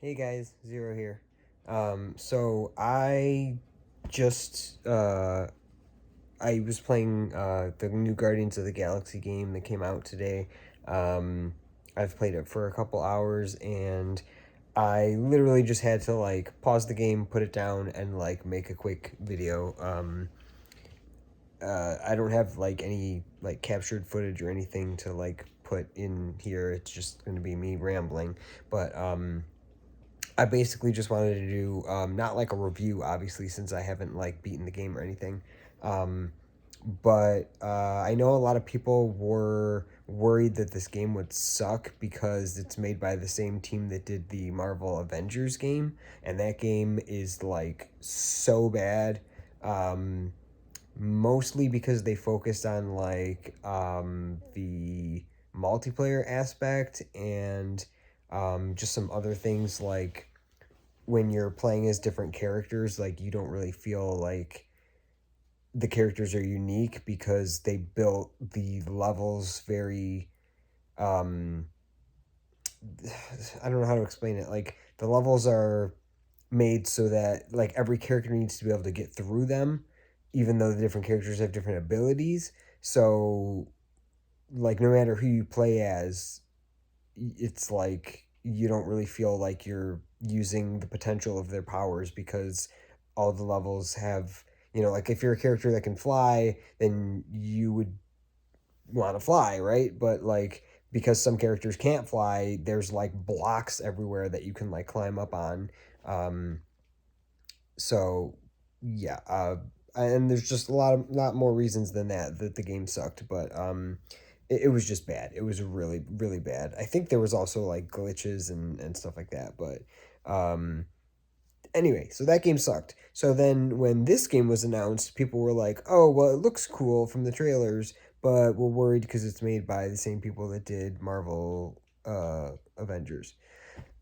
Hey guys, Zero here. So I just I was playing the new Guardians of the Galaxy game that came out today. Um, I've played it for a couple hours and I literally just had to like pause the game, put it down, and like make a quick video. I don't have like any like captured footage or anything to like put in here. It's just going to be me rambling, but I basically just wanted to do not like a review, obviously, since I haven't like beaten the game or anything. Um, but I know a lot of people were worried that this game would suck because it's made by the same team that did the Marvel Avengers game, and that game is like so bad. Um, Mostly because they focused on like the multiplayer aspect and just some other things like when you're playing as different characters, like you don't really feel like the characters are unique because they built the levels very um I don't know how to explain it. Like the levels are made so that like every character needs to be able to get through them even though the different characters have different abilities. So like no matter who you play as, it's like you don't really feel like you're using the potential of their powers because all the levels have, like if you're a character that can fly, then you would want to fly, right? But like because some characters can't fly, there's like blocks everywhere that you can like climb up on. Um, so yeah, and there's just lot more reasons than that the game sucked, but it was just bad. It was really really bad. I think there was also like glitches and stuff like that, but um anyway, so that game sucked. So then when this game was announced, people were like, "Oh, well, it looks cool from the trailers, but we're worried because it's made by the same people that did Marvel Avengers."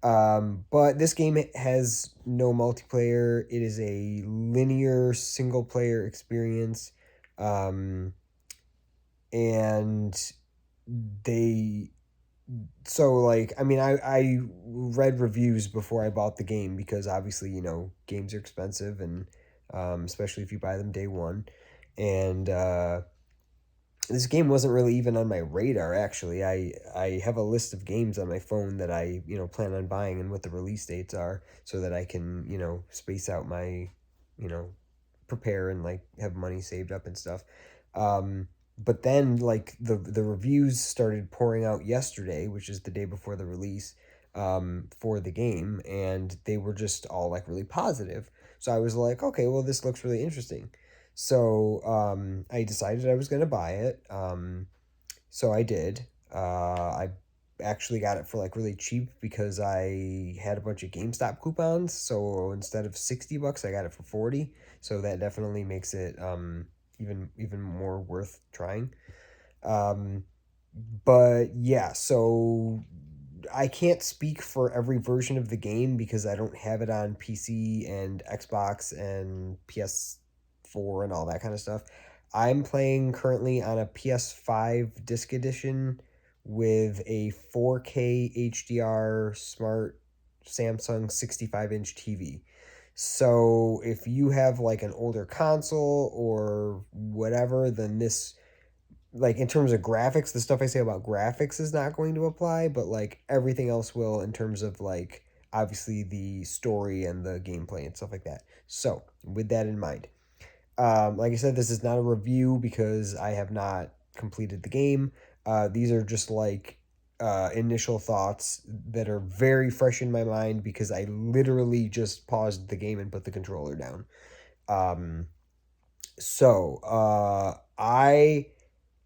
But this game has no multiplayer. It is a linear single player experience. Um, and they so like I mean I read reviews before I bought the game because obviously, games are expensive and especially if you buy them day one. And this game wasn't really even on my radar actually. I have a list of games on my phone that I, plan on buying and what the release dates are so that I can, space out my, you know, prepare and like have money saved up and stuff. But then like the reviews started pouring out yesterday, which is the day before the release for the game, and they were just all like really positive. So I was like, okay, well this looks really interesting. So I decided I was gonna buy it. So I did. I actually got it for like really cheap because I had a bunch of GameStop coupons. So instead of 60 bucks, I got it for 40. So that definitely makes it even more worth trying. Um, but yeah, so I can't speak for every version of the game because I don't have it on PC and Xbox and PS4 and all that kind of stuff. I'm playing currently on a PS5 disc edition with a 4K HDR smart Samsung 65-inch TV. So if you have like an older console or whatever, then this, like in terms of graphics, the stuff I say about graphics is not going to apply, but like everything else will in terms of like obviously the story and the gameplay and stuff like that. So with that in mind, like I said, this is not a review because I have not completed the game. These are just like initial thoughts that are very fresh in my mind because I literally just paused the game and put the controller down. Um, I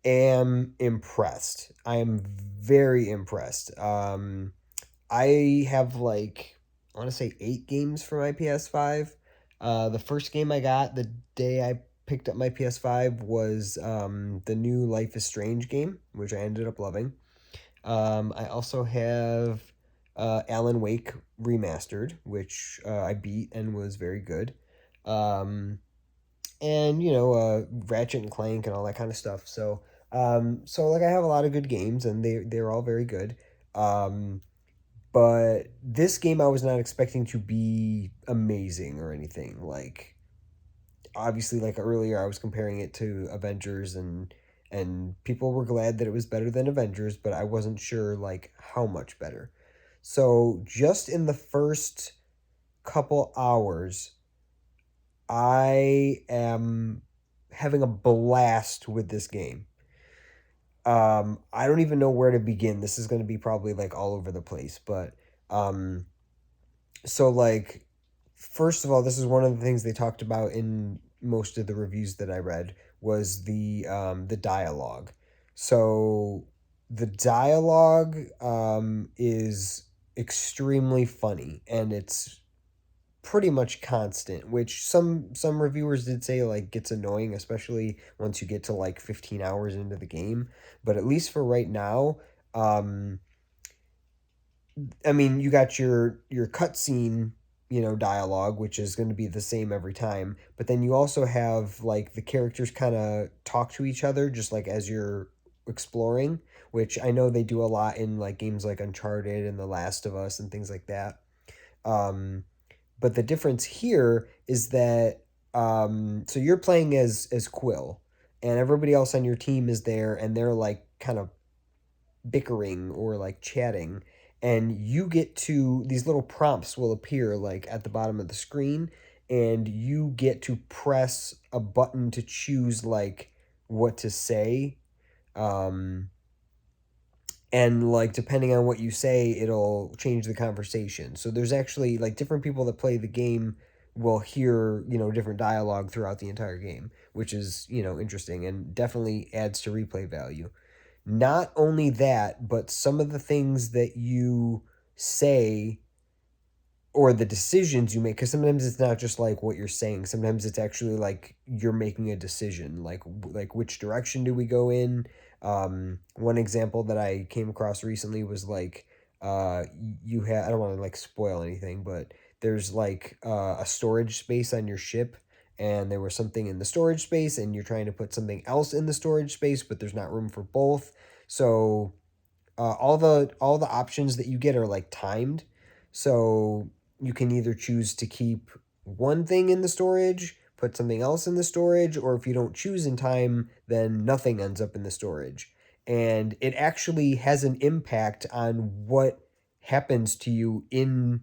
am impressed. I am very impressed. I have like I want to say 8 games for my PS5. The first game I got the day I picked up my PS5 was the new Life is Strange game, which I ended up loving. I also have Alan Wake remastered, which I beat and was very good. Um, and Ratchet and Clank and all that kind of stuff. So like I have a lot of good games and they're all very good. Um, But this game I was not expecting to be amazing or anything. Like, obviously, like earlier I was comparing it to Avengers, and people were glad that it was better than Avengers, but I wasn't sure like how much better. So just in the first couple hours, I am having a blast with this game. I don't even know where to begin. This is going to be probably like all over the place, but um so like first of all, this is one of the things they talked about in most of the reviews that I read was the dialogue. So the dialogue is extremely funny, and it's pretty much constant, which some reviewers did say like gets annoying, especially once you get to like 15 hours into the game. But at least for right now, um I mean, you got your cutscene, dialogue, which is going to be the same every time. But then you also have like the characters kind of talk to each other, just like as you're exploring, which I know they do a lot in like games like Uncharted and The Last of Us and things like that. Um, but the difference here is that so you're playing as Quill, and everybody else on your team is there, and they're like kind of bickering or like chatting, and you get to these little prompts will appear like at the bottom of the screen, and you get to press a button to choose like what to say. um and like depending on what you say, it'll change the conversation. So there's actually like different people that play the game will hear, different dialogue throughout the entire game, which is, interesting and definitely adds to replay value. Not only that, but some of the things that you say or the decisions you make, because sometimes it's not just like what you're saying, sometimes it's actually like you're making a decision, like which direction do we go in. One example that I came across recently was like you have, I don't want to like spoil anything, but there's like a storage space on your ship, and there was something in the storage space, and you're trying to put something else in the storage space, but there's not room for both. So all the options that you get are like timed. So you can either choose to keep one thing in the storage, put something else in the storage, or if you don't choose in time, then nothing ends up in the storage. And it actually has an impact on what happens to you in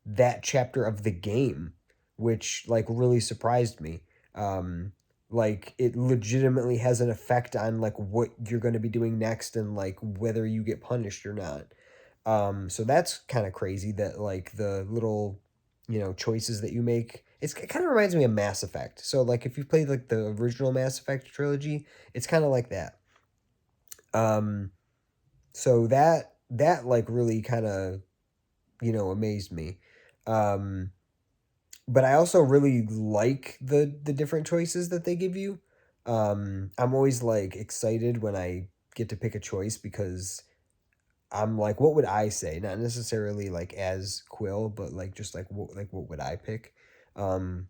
that chapter of the game, which like really surprised me. Um, like it legitimately has an effect on like what you're going to be doing next, and like whether you get punished or not. So that's kind of crazy that like the little, choices that you make. It kind of reminds me of Mass Effect. So like if you played like the original Mass Effect trilogy, it's kind of like that. Um, so that like really kind of, amazed me. Um, but I also really like the different choices that they give you. I'm always like excited when I get to pick a choice, because I'm like, what would I say? Not necessarily like as Quill, but like just like what would I pick? Um,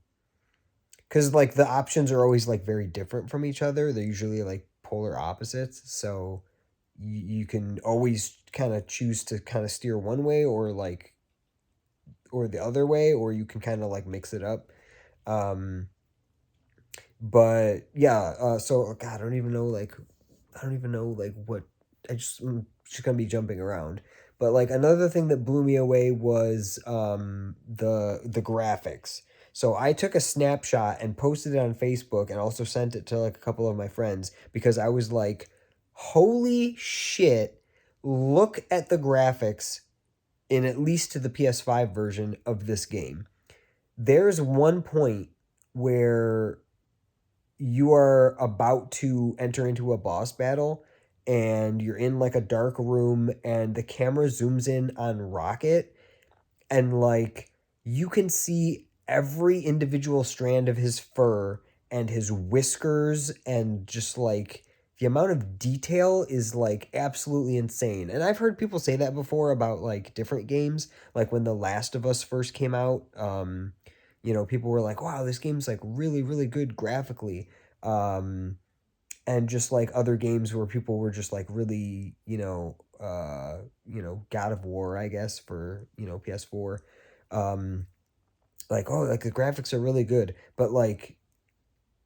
because like the options are always like very different from each other. They're usually like polar opposites. So you can always kind of choose to kind of steer one way, or the other way, or you can kind of like mix it up. Um, but yeah, so God, I don't even know like what I'm just gonna be jumping around. But like another thing that blew me away was the graphics. So I took a snapshot and posted it on Facebook, and also sent it to like a couple of my friends, because I was like, holy shit, look at the graphics in at least to the PS5 version of this game. There's one point where you are about to enter into a boss battle, and you're in like a dark room, and the camera zooms in on Rocket, and like you can see every individual strand of his fur and his whiskers, and just like the amount of detail is like absolutely insane. And I've heard people say that before about like different games, like when The Last of Us first came out. People were like, wow, this game's like really really good graphically. um and just like other games where people were just like really, God of War, I guess, for, PS4. Like, oh, like the graphics are really good, but like,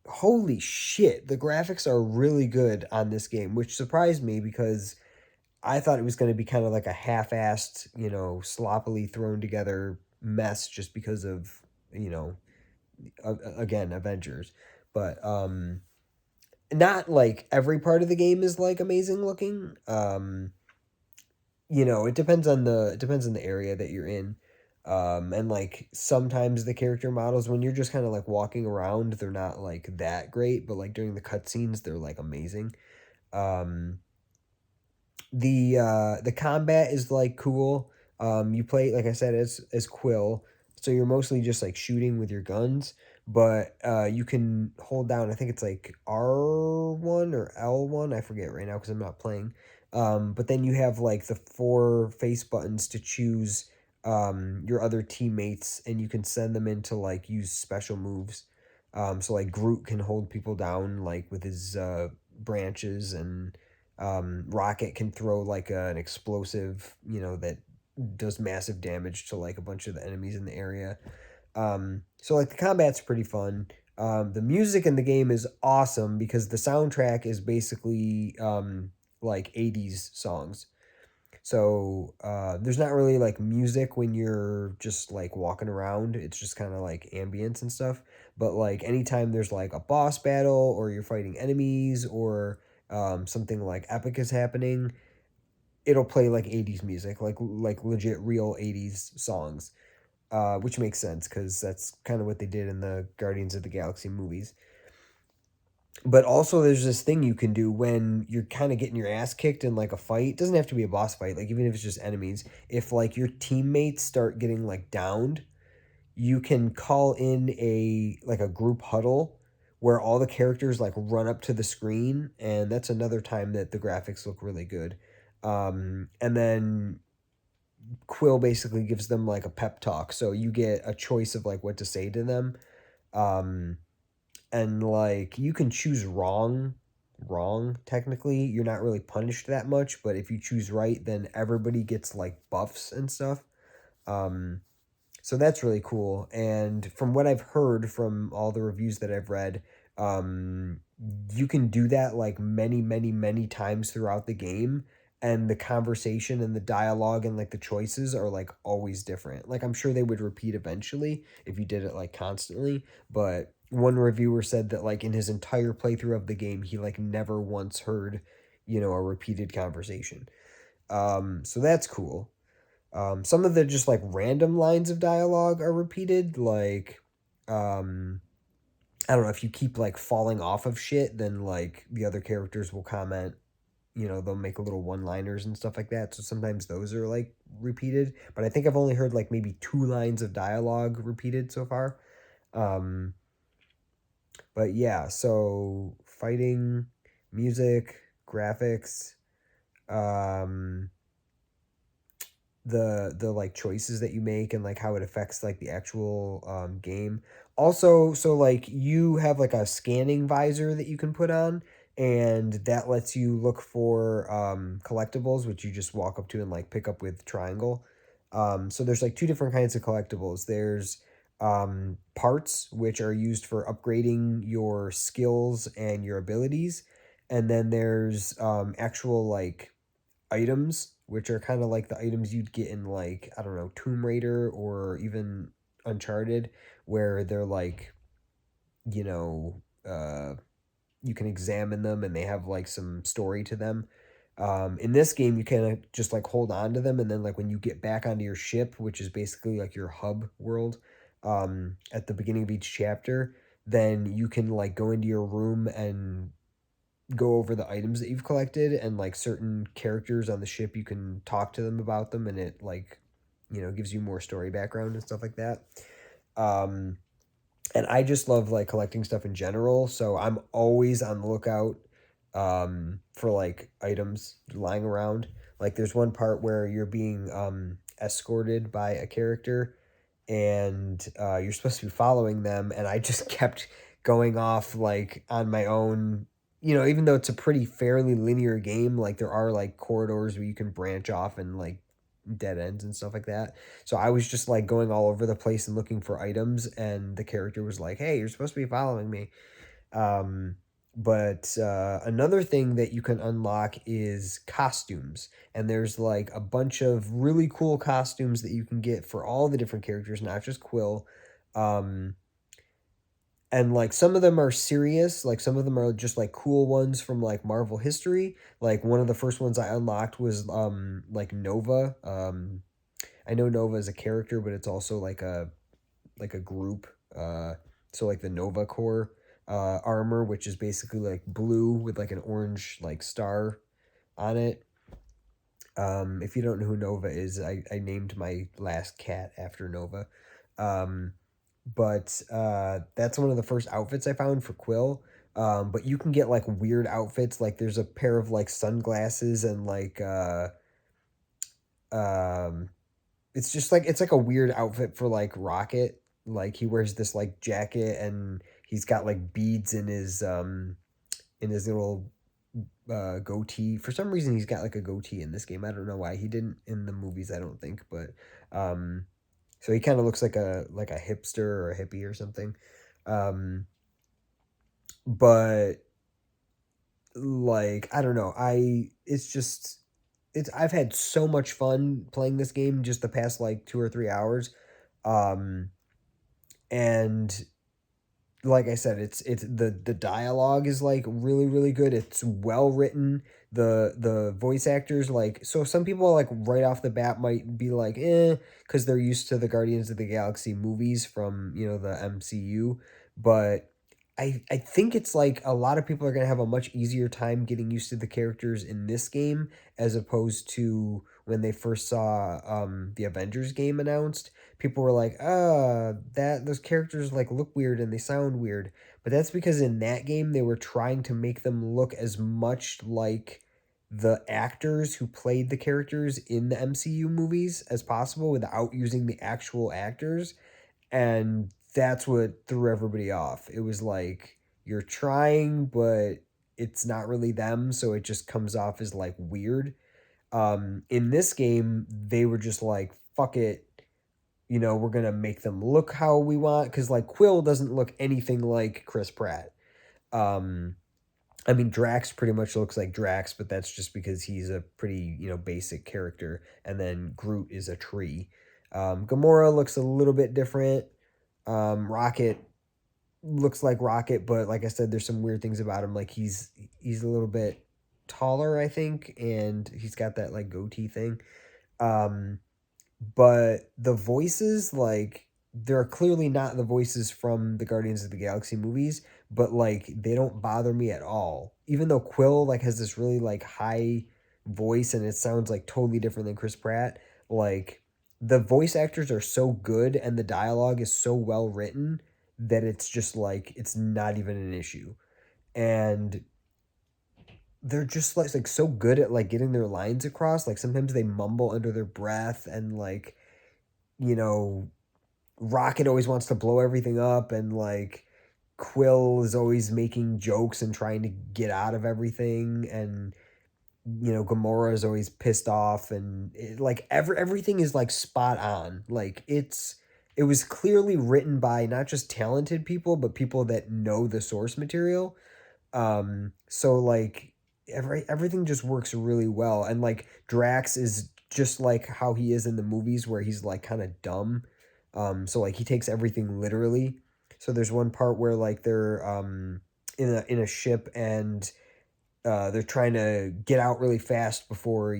holy shit, the graphics are really good on this game, which surprised me because I thought it was going to be kind of like a half-assed, sloppily thrown together mess just because of, you know, again, Avengers. But not like every part of the game is like amazing looking. It depends on the area that you're in. And like sometimes the character models when you're just kind of like walking around, they're not like that great, but like during the cutscenes, they're like amazing. Um the combat is like cool. You play, like I said, as Quill, so you're mostly just like shooting with your guns, but you can hold down. I think it's like R1 or L1. I forget right now because I'm not playing. But then you have like the four face buttons to choose your other teammates, and you can send them in to like use special moves. So like Groot can hold people down like with his branches, and Rocket can throw like an explosive, that does massive damage to like a bunch of the enemies in the area. So like the combat's pretty fun. The music in the game is awesome because the soundtrack is basically like 80s songs. So there's not really like music when you're just like walking around. It's just kind of like ambience and stuff. But like anytime there's like a boss battle or you're fighting enemies or something like epic is happening, it'll play like 80s music, like legit real 80s songs. Which makes sense because that's kind of what they did in the Guardians of the Galaxy movies. But also there's this thing you can do when you're kind of getting your ass kicked in like a fight. It doesn't have to be a boss fight, like even if it's just enemies. If like your teammates start getting like downed, you can call in a group huddle where all the characters like run up to the screen, and that's another time that the graphics look really good. And then Quill basically gives them like a pep talk, so you get a choice of like what to say to them. Um and like you can choose wrong technically. You're not really punished that much, but if you choose right, then everybody gets like buffs and stuff. um so that's really cool. And from what I've heard from all the reviews that I've read, um, you can do that like many, many, many times throughout the game. And the conversation and the dialogue and like the choices are like always different. Like I'm sure they would repeat eventually if you did it like constantly. But one reviewer said that like in his entire playthrough of the game, he like never once heard, a repeated conversation. So that's cool. Some of the just like random lines of dialogue are repeated. Like, um, I don't know, if you keep like falling off of shit, then like the other characters will comment. They'll make little one-liners and stuff like that. So sometimes those are like repeated. But I think I've only heard like maybe two lines of dialogue repeated so far. Um, but yeah, so fighting, music, graphics, um, the like choices that you make and like how it affects like the actual game. Also, so like you have like a scanning visor that you can put on, and that lets you look for collectibles, which you just walk up to and like pick up with triangle. So there's like two different kinds of collectibles. There's parts which are used for upgrading your skills and your abilities, and then there's actual like items, which are kind of like the items you'd get in like, I don't know, Tomb Raider or even Uncharted, where they're like, you know, uh, you can examine them and they have like some story to them. In this game, you kind of just like hold on to them, and then like when you get back onto your ship, which is basically like your hub world, at the beginning of each chapter, then you can like go into your room and go over the items that you've collected, and like certain characters on the ship, you can talk to them about them, and it like, gives you more story background and stuff like that. um and I just love like collecting stuff in general, so I'm always on the lookout for like items lying around. Like there's one part where you're being escorted by a character, and you're supposed to be following them, and I just kept going off like on my own, even though it's a pretty fairly linear game, like there are like corridors where you can branch off and like dead ends and stuff like that. So I was just like going all over the place and looking for items, and the character was like, "Hey, you're supposed to be following me." Um, but another thing that you can unlock is costumes, and there's like a bunch of really cool costumes that you can get for all the different characters, not just Quill. Um, and like some of them are serious, like some of them are just like cool ones from like Marvel history. Like one of the first ones I unlocked was like Nova. I know Nova is a character, but it's also like a group. So like the Nova Corps armor, which is basically like blue with like an orange like star on it. If you don't know who Nova is, I named my last cat after Nova. Um, but that's one of the first outfits I found for Quill. But you can get like weird outfits. Like there's a pair of like sunglasses and like um it's just like it's like a weird outfit for like Rocket. Like he wears this like jacket and he's got like beads in his little goatee. For some reason he's got like a goatee in this game. I don't know why. He didn't in the movies, I don't think, but um so he kind of looks like a hipster or a hippie or something. Um but like I don't know. I've had so much fun playing this game just the past like 2 or 3 hours. Um and like I said, it's the dialogue is like really really good. It's well written. The voice actors like so some people like right off the bat might be like because they're used to the Guardians of the Galaxy movies from the MCU, but I think it's like a lot of people are gonna have a much easier time getting used to the characters in this game as opposed to when they first saw the Avengers game announced. People were like, that those characters like look weird and they sound weird. But that's because in that game they were trying to make them look as much like the actors who played the characters in the MCU movies as possible without using the actual actors. And that's what threw everybody off. It was like you're trying, but it's not really them, so it just comes off as like weird. In this game, they were just like, fuck it, we're gonna make them look how we want because like Quill doesn't look anything like Chris Pratt. Um, I mean Drax pretty much looks like Drax, but that's just because he's a pretty basic character, and then Groot is a tree. Gamora looks a little bit different. Rocket looks like Rocket, but like I said, there's some weird things about him. Like he's a little bit taller, I think, and he's got that like goatee thing. Um, but the voices, like, they're clearly not the voices from the Guardians of the Galaxy movies, but like they don't bother me at all. Even though Quill like has this really like high voice and it sounds like totally different than Chris Pratt, like the voice actors are so good and the dialogue is so well written that it's just like it's not even an issue. And they're just like so good at like getting their lines across. Like sometimes they mumble under their breath and like you know, Rocket always wants to blow everything up, and like Quill is always making jokes and trying to get out of everything, and Gamora is always pissed off, and like everything is like spot on. Like it was clearly written by not just talented people, but people that know the source material. So like everything just works really well, and like Drax is just like how he is in the movies where he's like kind of dumb. So like he takes everything literally. So there's one part where like they're in a ship and they're trying to get out really fast before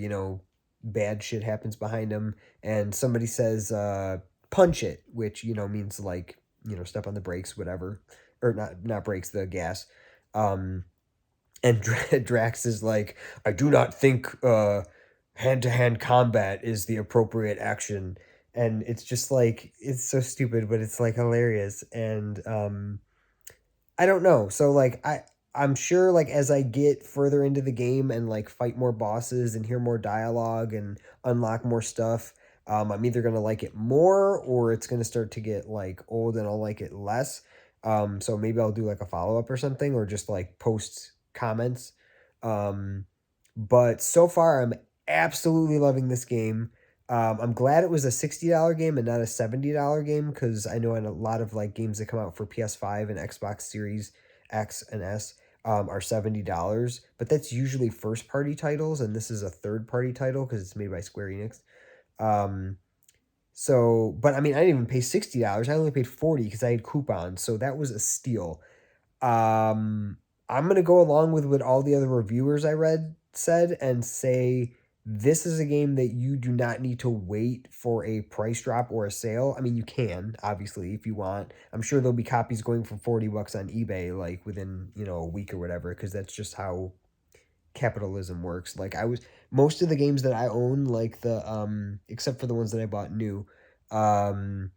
bad shit happens behind them, and somebody says punch it, which means like step on the brakes, whatever, or not brakes, the gas. Um, and Drax is like, I do not think hand to hand combat is the appropriate action. And it's just like, it's so stupid, but it's like hilarious. And I don't know. So like, I'm sure like as I get further into the game and like fight more bosses and hear more dialogue and unlock more stuff, I'm either gonna like it more or it's gonna start to get like old and I'll like it less. So maybe I'll do like a follow up or something, or just like post comments. But so far, I'm absolutely loving this game. I'm glad it was a $60 game and not a $70 game, because I know in a lot of like games that come out for PS5 and Xbox Series X and S are $70, but that's usually first party titles, and this is a third party title because it's made by Square Enix. Um, but I mean, I didn't even pay $60. I only paid 40 because I had coupons, so that was a steal. Um, I'm gonna go along with what all the other reviewers I read said and say this is a game that you do not need to wait for a price drop or a sale. I mean, you can, obviously, if you want. I'm sure there'll be copies going for 40 bucks on eBay like within, a week or whatever, because that's just how capitalism works. Like most of the games that I own, like the except for the ones that I bought new, um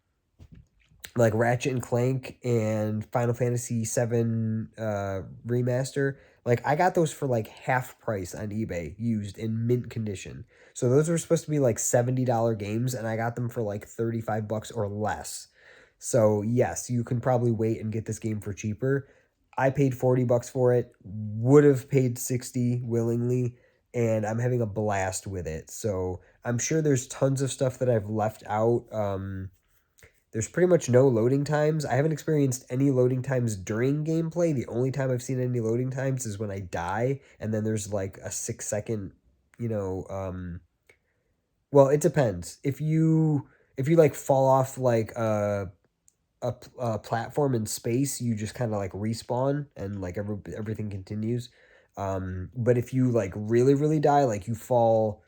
like Ratchet and Clank and Final Fantasy 7 remaster, like I got those for like half price on eBay, used in mint condition. So those were supposed to be like $70 games, and I got them for like 35 bucks or less. So yes, you can probably wait and get this game for cheaper. I paid 40 bucks for it, would have paid 60 willingly, and I'm having a blast with it. So I'm sure there's tons of stuff that I've left out. There's pretty much no loading times. I haven't experienced any loading times during gameplay. The only time I've seen any loading times is when I die, and then there's like a 6 second, you know, well, it depends. If you like fall off like a platform in space, you just kind of like respawn and like everything continues. But if you like really really die, like you fall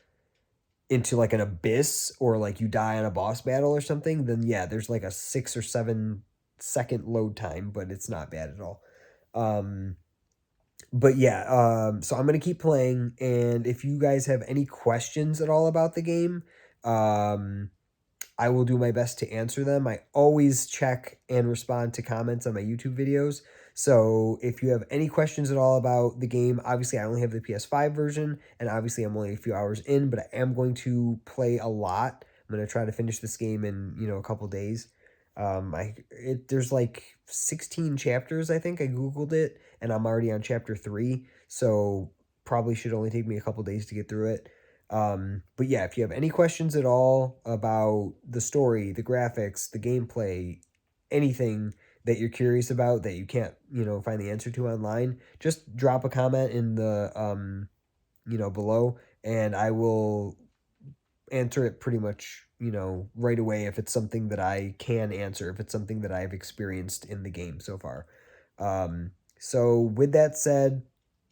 into like an abyss or like you die on a boss battle or something, then yeah, there's like a 6 or 7 second load time, but it's not bad at all. Um, but yeah, so I'm gonna keep playing, and if you guys have any questions at all about the game, um, I will do my best to answer them. I always check and respond to comments on my YouTube videos. So if you have any questions at all about the game, obviously I only have the PS5 version, and obviously I'm only a few hours in, but I am going to play a lot. I'm going to try to finish this game in, a couple days. There's like 16 chapters, I think. I Googled it, and I'm already on chapter 3, so probably should only take me a couple days to get through it. But yeah, if you have any questions at all about the story, the graphics, the gameplay, anything that you're curious about that you can't, find the answer to online, just drop a comment in the, below, and I will answer it pretty much, right away if it's something that I can answer, if it's something that I've experienced in the game so far. So with that said,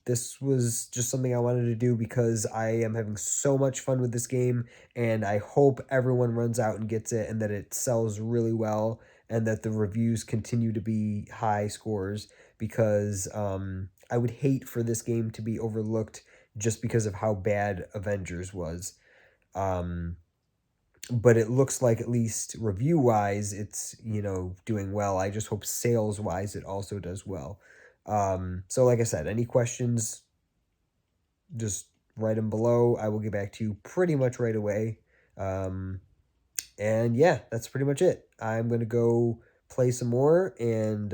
this was just something I wanted to do because I am having so much fun with this game, and I hope everyone runs out and gets it, and that it sells really well, and that the reviews continue to be high scores, because I would hate for this game to be overlooked just because of how bad Avengers was. Um, but it looks like, at least review wise, it's, doing well. I just hope sales wise it also does well. So like I said, any questions, just write them below. I will get back to you pretty much right away. And yeah, that's pretty much it. I'm going to go play some more, and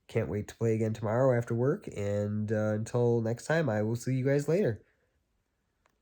can't wait to play again tomorrow after work. And until next time, I will see you guys later.